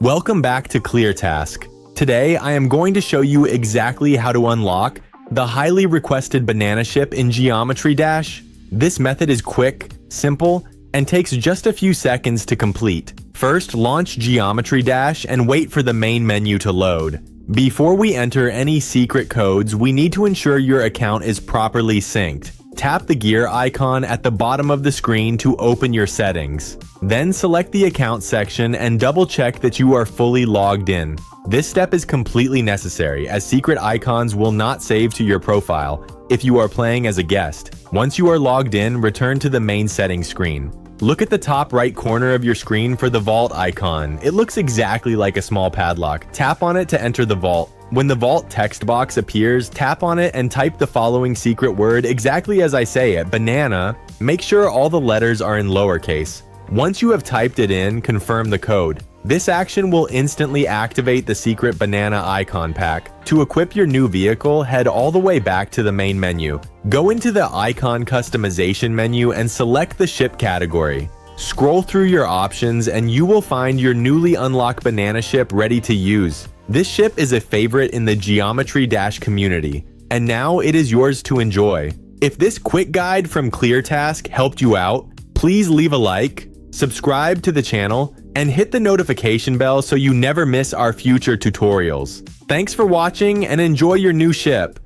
Welcome back to ClearTask. Today, I am going to show you exactly how to unlock the highly requested banana ship in Geometry Dash. This method is quick, simple, and takes just a few seconds to complete. First, launch Geometry Dash and wait for the main menu to load. Before we enter any secret codes, we need to ensure your account is properly synced. Tap the gear icon at the bottom of the screen to open your settings. Then select the account section and double check that you are fully logged in. This step is completely necessary as secret icons will not save to your profile if you are playing as a guest. Once you are logged in, return to the main settings screen. Look at the top right corner of your screen for the vault icon. It looks exactly like a small padlock. Tap on it to enter the vault. When the vault text box appears, tap on it and type the following secret word exactly as I say it, banana. Make sure all the letters are in lowercase. Once you have typed it in, confirm the code. This action will instantly activate the secret banana icon pack. To equip your new vehicle, head all the way back to the main menu. Go into the icon customization menu and select the ship category. Scroll through your options and you will find your newly unlocked banana ship ready to use. This ship is a favorite in the Geometry Dash community, and now it is yours to enjoy. If this quick guide from ClearTask helped you out, please leave a like, subscribe to the channel, and hit the notification bell so you never miss our future tutorials. Thanks for watching and enjoy your new ship.